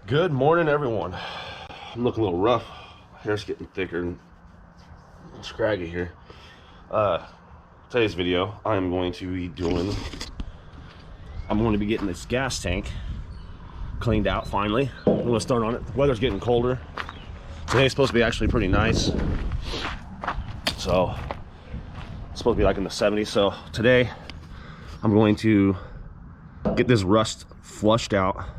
Good morning, everyone. I'm looking a little rough. Hair's getting thicker and scraggy here. Today's video, I'm going to be getting this gas tank cleaned out finally. I'm going to start on it. The weather's getting colder. Today's supposed to be actually pretty nice. So, it's supposed to be like in the 70s. So, today, I'm going to get this rust flushed out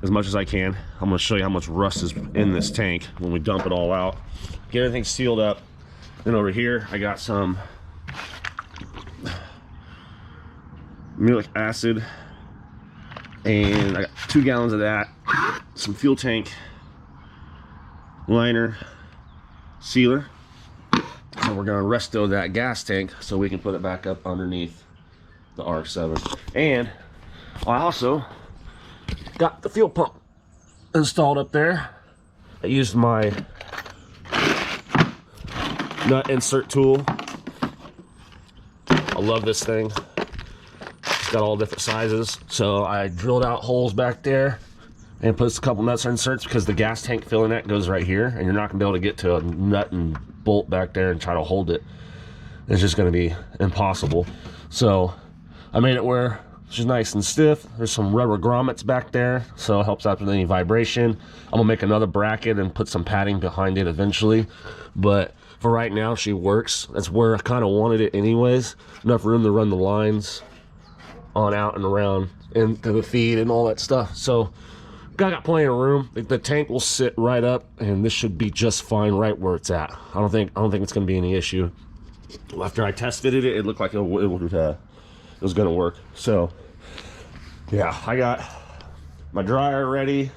as much as I can. I'm going to show you how much rust is in this tank when we dump it all out. Get everything sealed up. Then over here, I got some muriatic acid, and I got 2 gallons of that, some fuel tank liner sealer, and we're going to resto that gas tank so we can put it back up underneath the RX7. And I also got the fuel pump installed up there. I used my nut insert tool. I love this thing. It's got all different sizes. So I drilled out holes back there and put a couple nuts inserts because the gas tank filling net goes right here, and you're not gonna be able to get to a nut and bolt back there and try to hold it. It's just gonna be impossible. So I made it where it's just nice and stiff. There's some rubber grommets back there, so it helps out with any vibration. I'm gonna make another bracket and put some padding behind it eventually, but for right now she works. That's where I kind of wanted it anyways. Enough room to run the lines on out and around into the feed and all that stuff. So I got plenty of room. The tank will sit right up, and this should be just fine right where it's at. I don't think it's gonna be any issue. After I test fitted it, it looked like it was gonna work. So yeah, I got my dryer ready,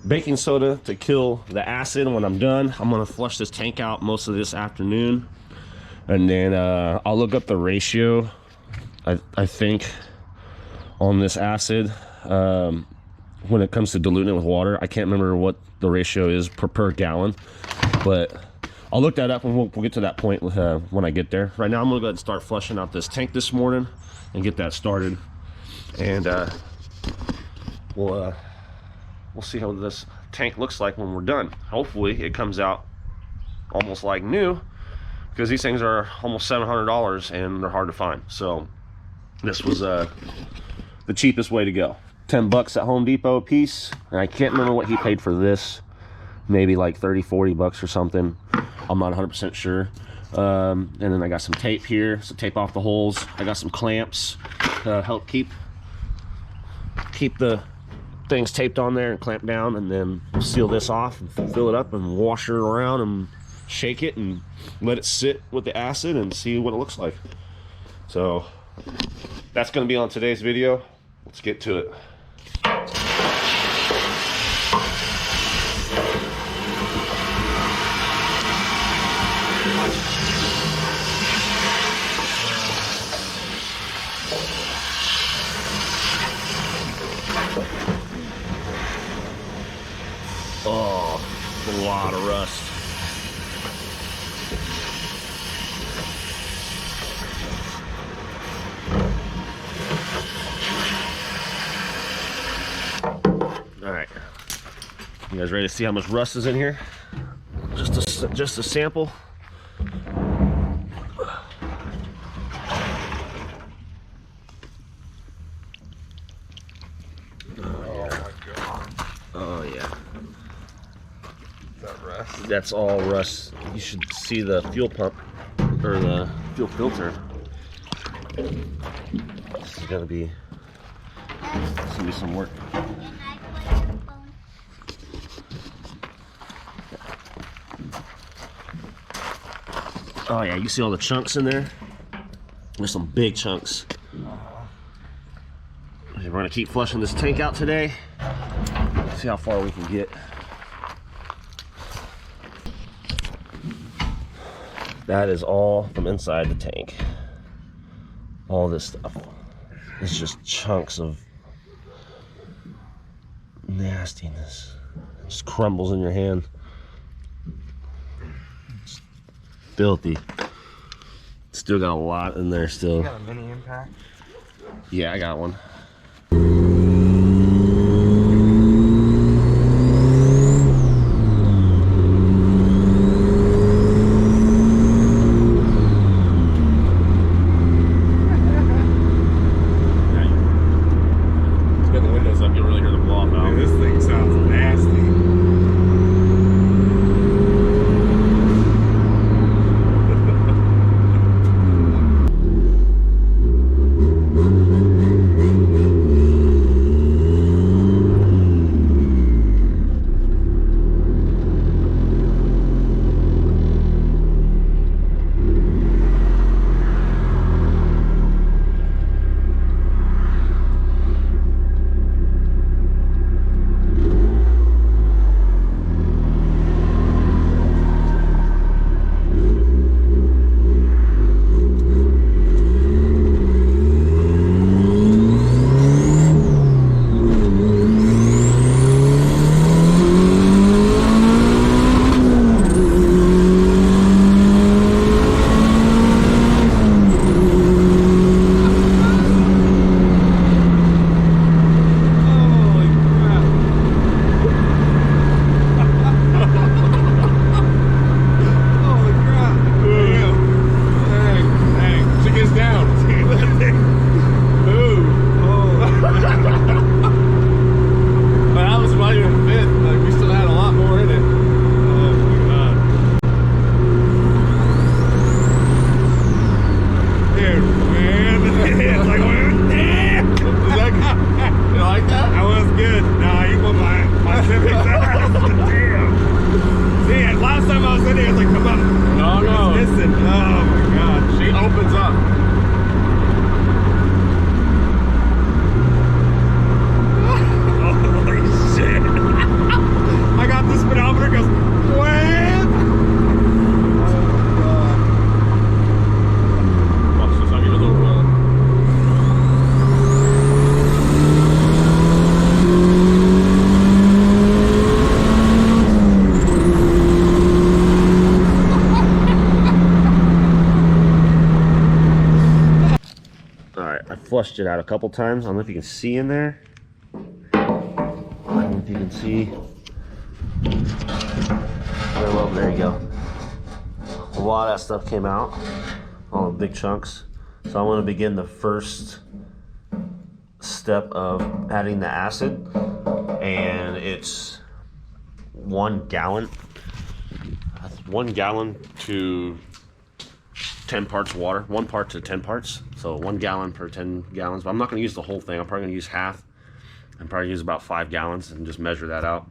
baking soda to kill the acid. When I'm done, I'm gonna flush this tank out most of this afternoon, and then I'll look up the ratio I think on this acid when it comes to diluting it with water. I can't remember what the ratio is per gallon, but I'll look that up and we'll get to that point when I get there. Right now I'm gonna go ahead and start flushing out this tank this morning and get that started, and we'll see how this tank looks like when we're done. Hopefully it comes out almost like new, because these things are almost $700 and they're hard to find. So this was the cheapest way to go. 10 bucks at Home Depot a piece, and I can't remember what he paid for this. Maybe like 30-40 bucks or something. I'm not 100% sure. And then I got some tape here, so tape off the holes. I got some clamps to help keep the things taped on there and clamp down, and then seal this off and fill it up and wash it around and shake it and let it sit with the acid and see what it looks like. So that's going to be on today's video. Let's get to it. Oh, a lot of rust. All right, you guys ready to see how much rust is in here? Just a sample. Oh yeah. Is that rust? That's all rust. You should see the fuel pump, or the fuel filter. This is gonna be some work. Oh yeah, you see all the chunks in there? There's some big chunks. We're gonna keep flushing this tank out today. See how far we can get. That is all from inside the tank. All this stuff. It's just chunks of nastiness. It just crumbles in your hand. It's filthy. Still got a lot in there still. You got a mini impact? Yeah, I got one. windows up, you'll really hear the blow off valve. Man, this thing sounds nasty. Flushed it out a couple times. I don't know if you can see in there. I don't know if you can see. Well, there you go. A lot of that stuff came out, all the big chunks. So I want to begin the first step of adding the acid, and it's 1 gallon. 1 gallon to 10 parts water, 1 part to 10 parts. So 1 gallon per 10 gallons, but I'm not going to use the whole thing. I'm probably going to use half. I'm probably use about 5 gallons and just measure that out.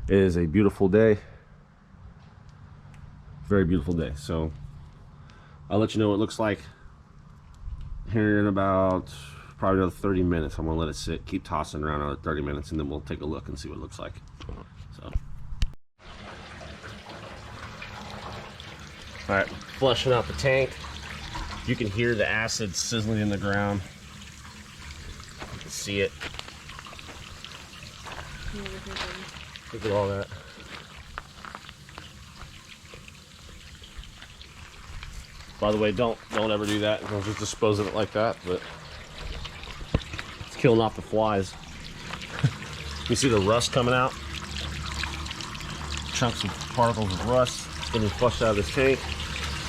It is a beautiful day. Very beautiful day. So I'll let you know what it looks like here in about probably another 30 minutes. I'm going to let it sit, keep tossing around another 30 minutes, and then we'll take a look and see what it looks like. So, all right, flushing out the tank. You can hear the acid sizzling in the ground. You can see it. Look at all that. By the way, don't ever do that. Don't just dispose of it like that, but it's killing off the flies. You see the rust coming out? Chunks of particles of rust getting flushed out of this tank.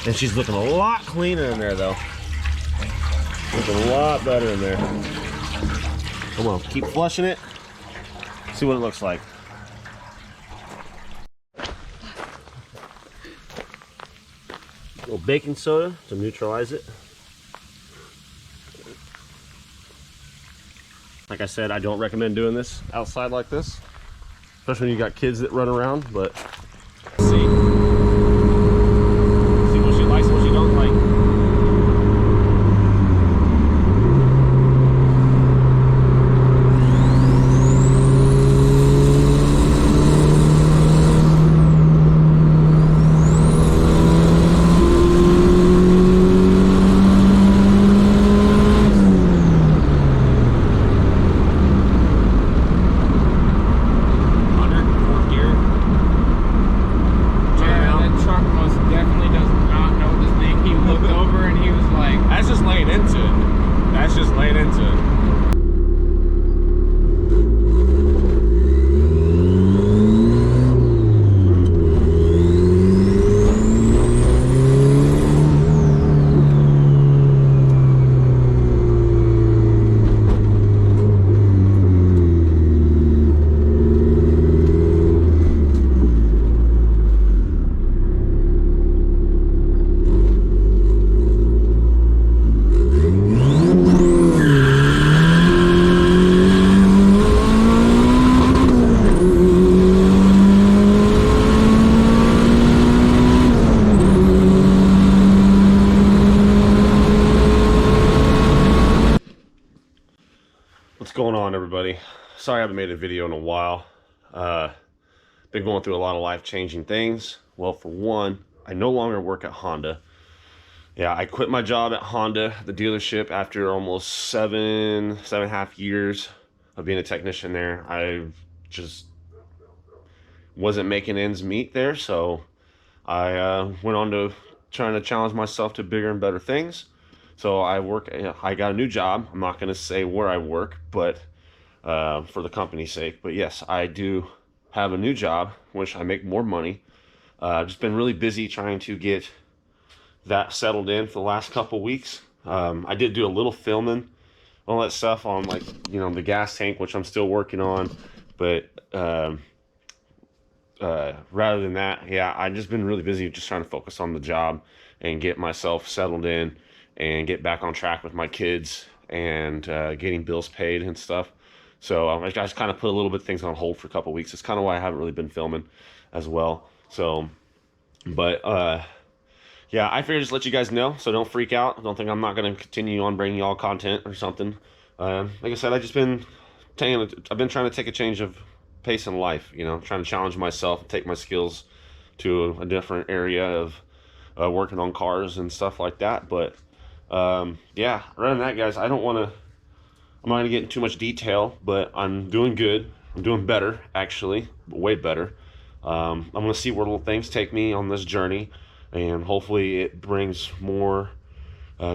And she's looking a lot cleaner in there, though. Looking a lot better in there. Come on, keep flushing it. See what it looks like. A little baking soda to neutralize it. Like I said, I don't recommend doing this outside like this, especially when you got kids that run around, but let's see. Hey, sorry I haven't made a video in a while. Been going through a lot of life-changing things. Well, for one, I no longer work at Honda. Yeah, I quit my job at Honda, the dealership, after almost seven and a half years of being a technician there. I just wasn't making ends meet there, so I went on to trying to challenge myself to bigger and better things. So I got a new job. I'm not going to say where I work, but for the company's sake. But yes, I do have a new job, which I make more money. I've just been really busy trying to get that settled in for the last couple weeks. I did do a little filming, all that stuff on, like, you know, the gas tank, which I'm still working on. But rather than that, yeah, I've just been really busy just trying to focus on the job and get myself settled in and get back on track with my kids and getting bills paid and stuff. So I just kind of put a little bit of things on hold for a couple weeks. It's kind of why I haven't really been filming as well. So, but yeah, I figured just let you guys know, so don't freak out. Don't think I'm not going to continue on bringing y'all content or something. Like I said, I've been trying to take a change of pace in life, you know, trying to challenge myself and take my skills to a different area of working on cars and stuff like that. But yeah, other than that, guys, I'm not going to get into too much detail, but I'm doing good. I'm doing better, actually, way better. I'm going to see where little things take me on this journey, and hopefully it brings more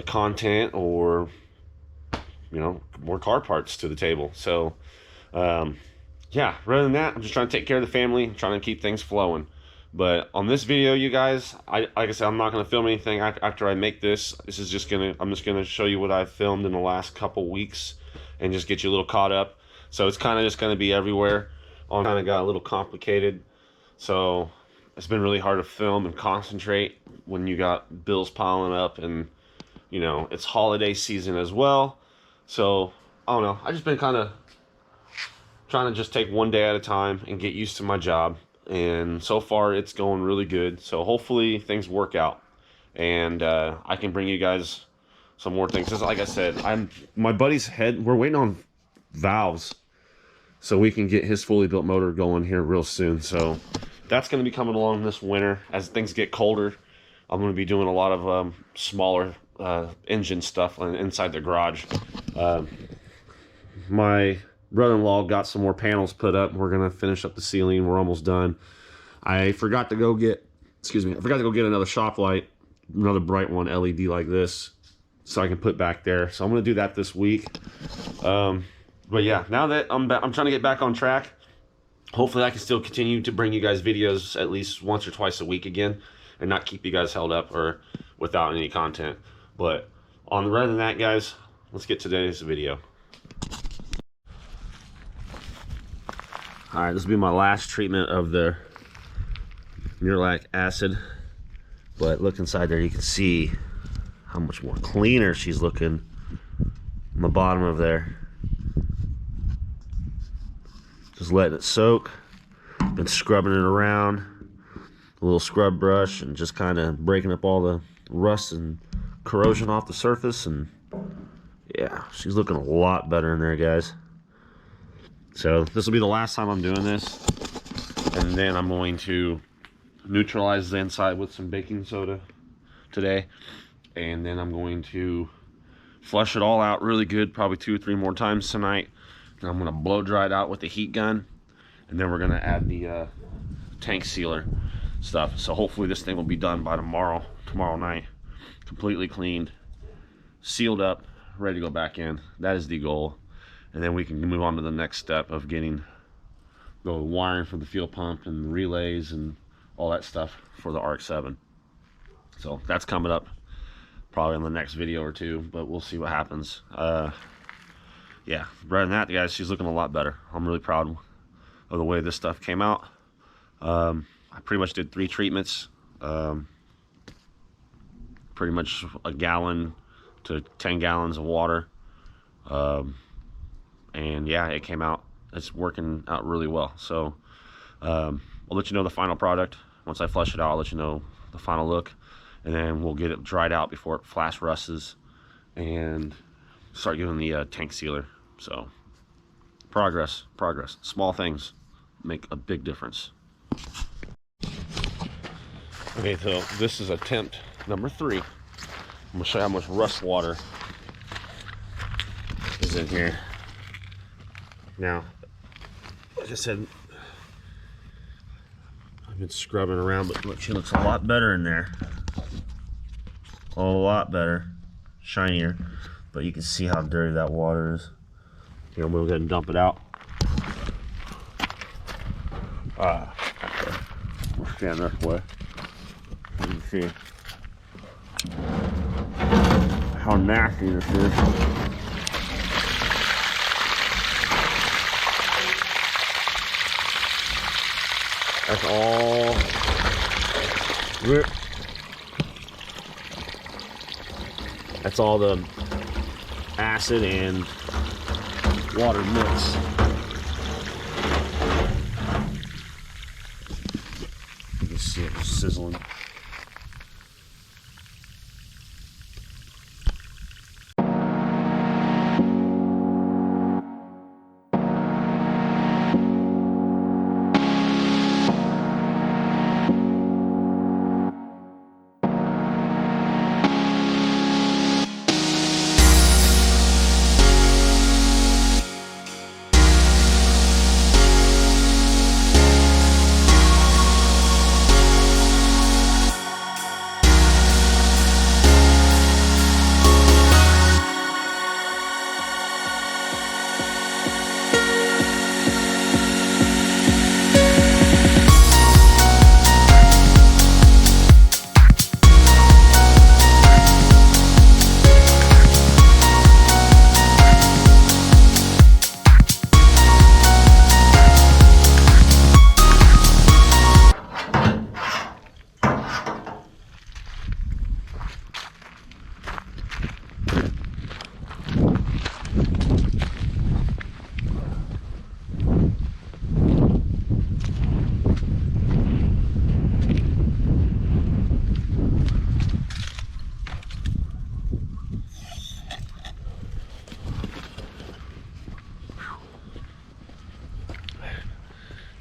content or, you know, more car parts to the table. So yeah, rather than that, I'm just trying to take care of the family, trying to keep things flowing. But on this video, you guys, like I said, I'm not going to film anything after I make this. I'm just gonna show you what I've filmed in the last couple weeks and just get you a little caught up. So it's kind of just going to be everywhere. All kind of got a little complicated. So it's been really hard to film and concentrate when you got bills piling up, and, you know, it's holiday season as well. So I don't know. I just been kind of trying to just take one day at a time and get used to my job. And so far it's going really good. So hopefully things work out, and I can bring you guys some more things. Just like I said, my buddy's we're waiting on valves so we can get his fully built motor going here real soon. So that's going to be coming along this winter. As things get colder, I'm going to be doing a lot of smaller engine stuff inside the garage. My brother-in-law got some more panels put up. We're going to finish up the ceiling. We're almost done. I forgot to go get another shop light, another bright one, LED like this, so I can put back there. So I'm going to do that this week. But yeah, now that I'm trying to get back on track. Hopefully I can still continue to bring you guys videos at least once or twice a week again, and not keep you guys held up or without any content. But rather than that, guys, let's get to today's video. All right, this will be my last treatment of the muriatic acid. But look inside there, you can see how much more cleaner she's looking on the bottom of there. Just letting it soak. Been scrubbing it around, a little scrub brush, and just kind of breaking up all the rust and corrosion off the surface. And yeah, she's looking a lot better in there, guys. So this will be the last time I'm doing this, and then I'm going to neutralize the inside with some baking soda today, and then I'm going to flush it all out really good, probably 2 or 3 more times tonight. And I'm going to blow dry it out with the heat gun, and then we're going to add the tank sealer stuff. So hopefully this thing will be done by tomorrow night, completely cleaned, sealed up, ready to go back in. That is the goal. And then we can move on to the next step of getting the wiring for the fuel pump and relays and all that stuff for the RX-7. So that's coming up probably in the next video or two, but we'll see what happens. Yeah, rather than that, guys, she's looking a lot better. I'm really proud of the way this stuff came out. I pretty much did 3 treatments, pretty much a gallon to 10 gallons of water. And yeah, it came out, it's working out really well. So I'll let you know the final product. Once I flush it out, I'll let you know the final look, and then we'll get it dried out before it flash rusts and start using the tank sealer. So Progress. Small things make a big difference. Okay, so this is attempt number 3. I'm gonna show you how much rust water is in here. Now, like I said, I've been scrubbing around, but look, she looks a lot better in there. A lot better, shinier, but you can see how dirty that water is. Here, I'm gonna go ahead and dump it out. We'll stand this way. You can see how nasty this is. That's all. That's all the acid and water mix. You can see it sizzling.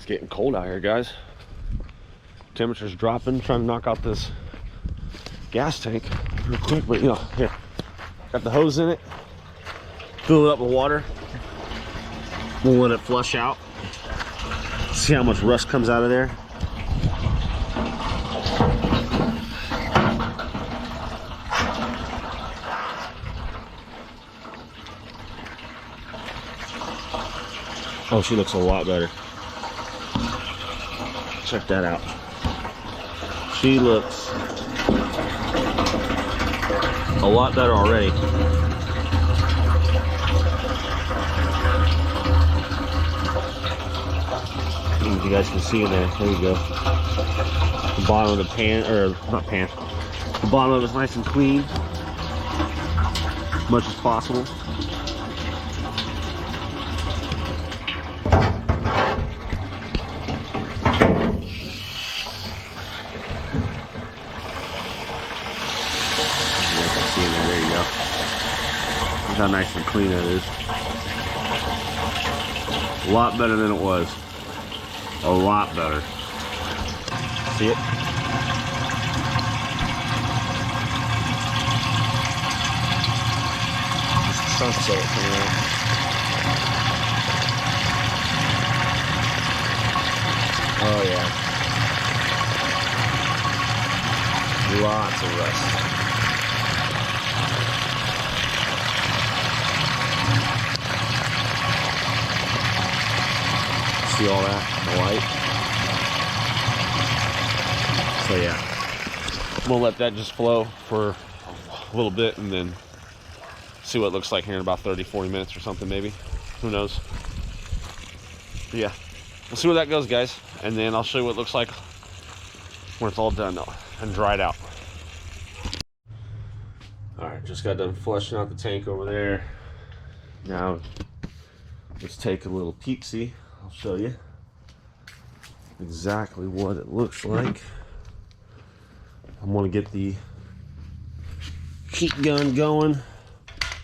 Getting cold out here, guys. Temperature's dropping. Trying to knock out this gas tank real quick, but you know, here, got the hose in it, fill it up with water. We'll let it flush out. See how much rust comes out of there. Oh, she looks a lot better. Check that out. She looks a lot better already. You guys can see in there. There you go. The bottom of the pan, or not pan. The bottom of it's nice and clean, as much as possible. There you go. Look how nice and clean that is. A lot better than it was. A lot better. See it? Just the sunset coming out. Oh yeah. Lots of rust. See all that, the light. So yeah, I'm gonna let that just flow for a little bit and then see what it looks like here in about 30-40 minutes or something, maybe. Who knows? But yeah, we'll see where that goes, guys, and then I'll show you what it looks like when it's all done and dried out. All right, just got done flushing out the tank over there. Now let's take a little peep-see. I'll show you exactly what it looks like. I'm going to get the heat gun going.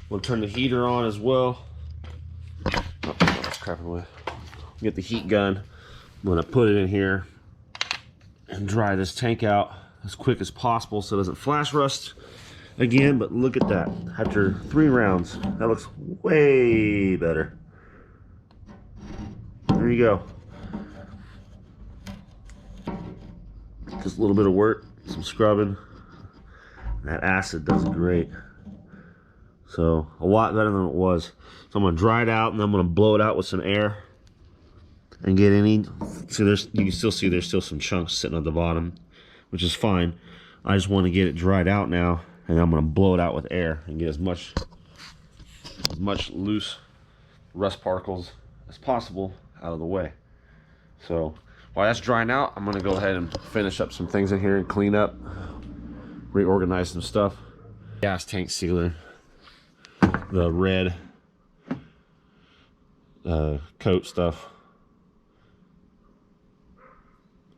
We'll turn the heater on as well. Oh, crapping with. Get the heat gun. I'm gonna put it in here and dry this tank out as quick as possible so it doesn't flash rust again. But look at that. After 3 rounds, that looks way better. There you go. Just a little bit of work, some scrubbing. That acid does great. So a lot better than it was. So I'm gonna dry it out and then I'm gonna blow it out with some air and get any. See, you can still see there's still some chunks sitting at the bottom, which is fine. I just want to get it dried out now, and I'm gonna blow it out with air and get as much loose rust particles as possible out of the way. So while that's drying out, I'm gonna go ahead and finish up some things in here and clean up, reorganize some stuff. Gas tank sealer, the red coat stuff.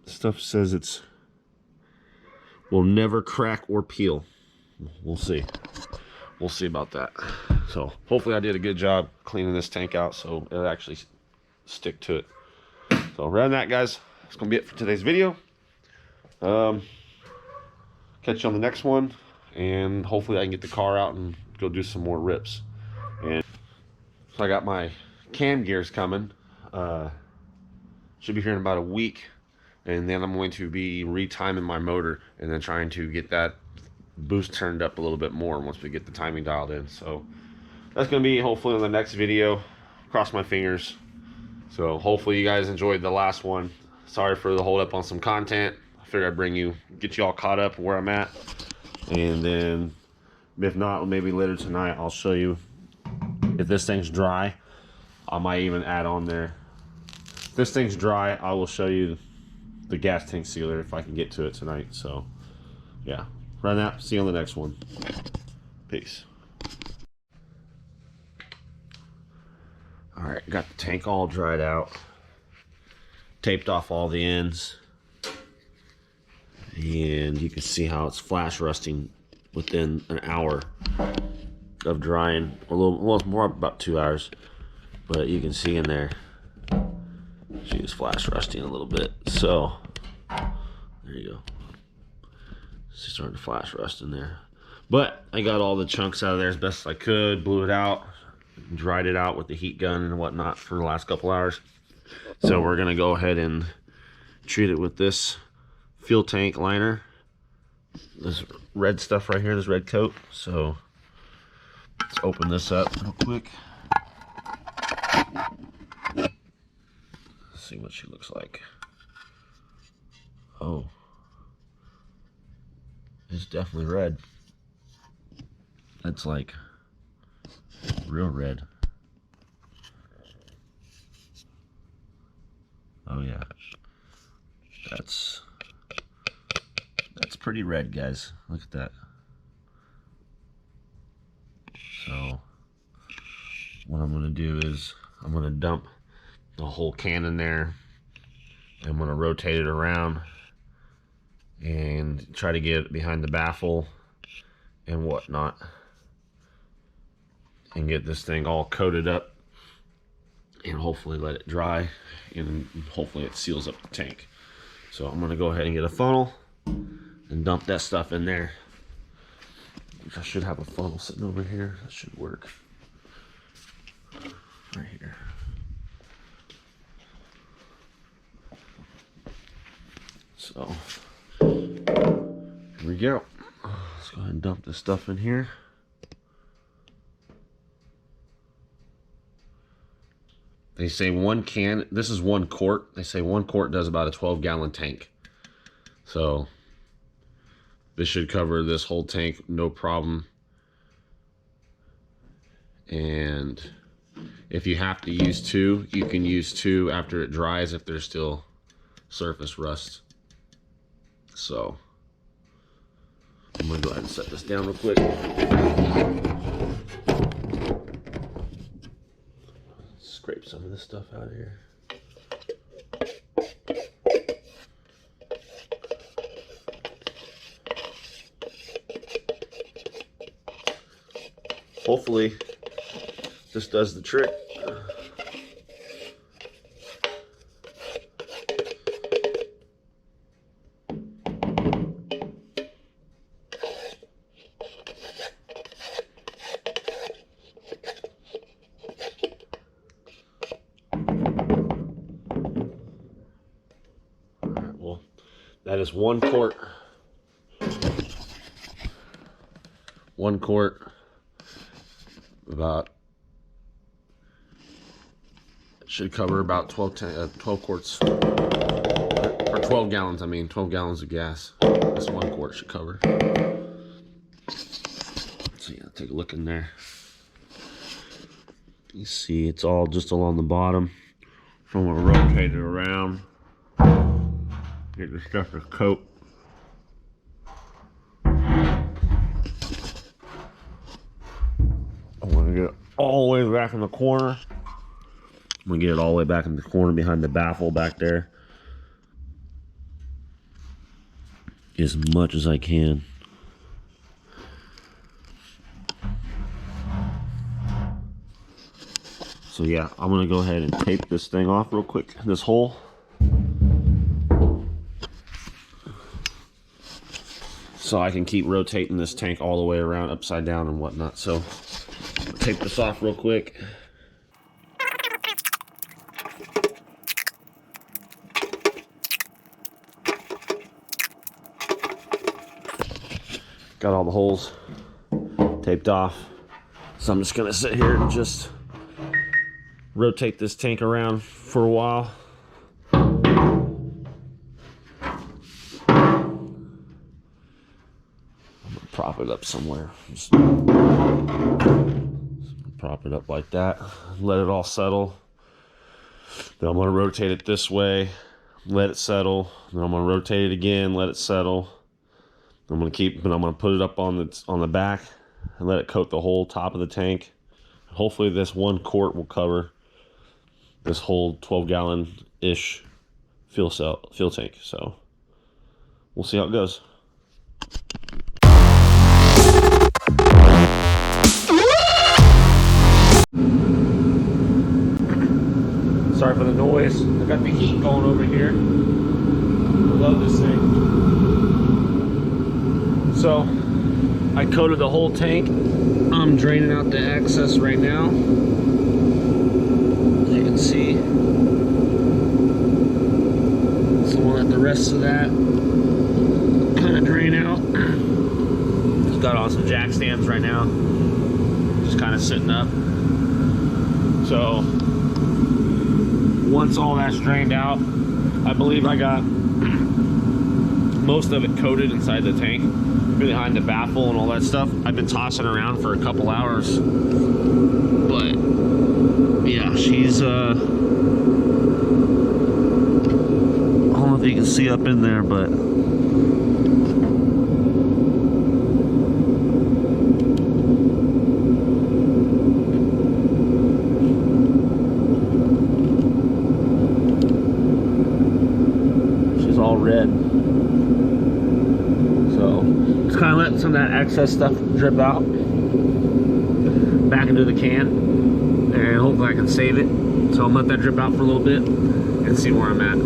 Stuff says it's will never crack or peel. We'll see. We'll see about that. So hopefully I did a good job cleaning this tank out so it'll actually stick to it. So other than that, guys, that's gonna be it for today's video. Catch you on the next one, and hopefully I can get the car out and go do some more rips. And so I got my cam gears coming. Should be here in about a week, and then I'm going to be retiming my motor and then trying to get that boost turned up a little bit more once we get the timing dialed in. So that's going to be hopefully on the next video. Cross my fingers. So hopefully you guys enjoyed the last one. Sorry for the hold up on some content. I figured I'd get you all caught up where I'm at, and then if not, maybe later tonight I'll show you if this thing's dry. I might even add on there. If this thing's dry, I will show you the gas tank sealer if I can get to it tonight. So yeah, run that. See you on the next one. Peace. All right, got the tank all dried out, taped off all the ends, and you can see how it's flash rusting within an hour of drying. Well, it's more about 2 hours, but you can see in there she is flash rusting a little bit. So there you go. She's starting to flash rust in there, but I got all the chunks out of there as best as I could, blew it out, dried it out with the heat gun and whatnot for the last couple hours. So we're gonna go ahead and treat it with this fuel tank liner, this red stuff right here, this red coat. So let's open this up real quick. Let's see what she looks like. Oh, it's definitely red. That's like real red. Oh yeah, that's pretty red, guys. Look at that. So what I'm gonna do is I'm gonna dump the whole can in there. I'm gonna rotate it around and try to get it behind the baffle and whatnot, and get this thing all coated up, and hopefully let it dry, and hopefully it seals up the tank. So I'm gonna go ahead and get a funnel and dump that stuff in there. I should have a funnel sitting over here. That should work. Right here. So here we go. Let's go ahead and dump this stuff in here. They say 1 can, this is 1 quart. They say 1 quart does about a 12-gallon tank. So this should cover this whole tank, no problem. And if you have to use 2, you can use 2 after it dries if there's still surface rust. So I'm gonna go ahead and set this down real quick. Scrape some of this stuff out of here. Hopefully this does the trick. That is 1 quart. 1 quart. About, it should cover about 12 quarts. Or 12 gallons, I mean, 12 gallons of gas. This 1 quart should cover. So yeah, take a look in there. You see it's all just along the bottom. So I'm gonna rotate it around. Get the stuff to coat. I'm gonna get it all the way back in the corner. I'm gonna get it all the way back in the corner behind the baffle back there. As much as I can. So yeah, I'm gonna go ahead and tape this thing off real quick, this hole. So I can keep rotating this tank all the way around upside down and whatnot. So I'll tape this off real quick. Got all the holes taped off. So I'm just gonna sit here and just rotate this tank around for a while. Prop it up somewhere. Just prop it up like that. Let it all settle. Then I'm going to rotate it this way. Let it settle. Then I'm going to rotate it again. Let it settle. I'm going to put it up on the back and let it coat the whole top of the tank. Hopefully this 1 quart will cover this whole 12-gallon-ish fuel tank. So we'll see how it goes. Sorry for the noise. I got the heat going over here. I love this thing. So I coated the whole tank. I'm draining out the excess right now. As you can see. So we'll let the rest of that kind of drain out. Just got on some jack stands right now. Just kind of sitting up. So once all that's drained out, I believe I got most of it coated inside the tank, behind the baffle and all that stuff. I've been tossing around for a couple hours, but yeah, she's I don't know if you can see up in there, but all red. So just kind of letting some of that excess stuff drip out back into the can, and hopefully I can save it. So I'm gonna let that drip out for a little bit and see where I'm at.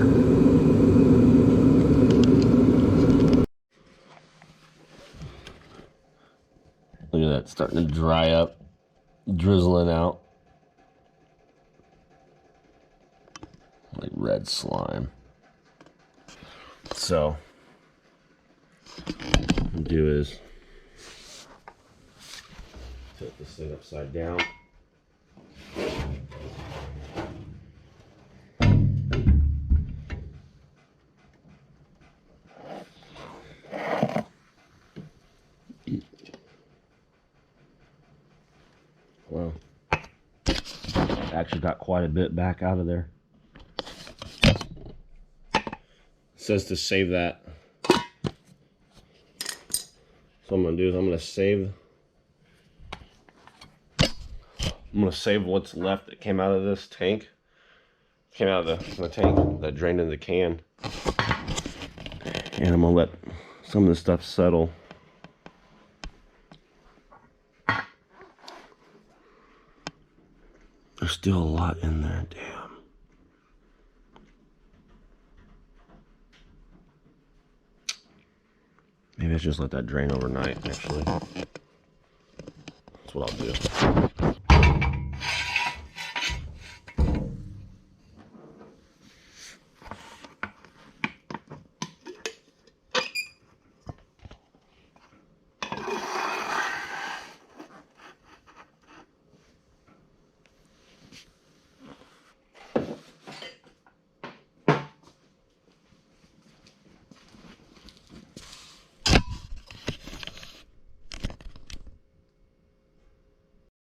Look at that, starting to dry up, drizzling out like red slime. So what I'll do is tilt this thing upside down. Well, actually got quite a bit back out of there. Says to save that. So what I'm gonna do is I'm gonna save what's left that came out of this tank. Came out of the tank that drained into the can. And I'm gonna let some of this stuff settle. There's still a lot in there, damn. Maybe I should just let that drain overnight, actually. That's what I'll do.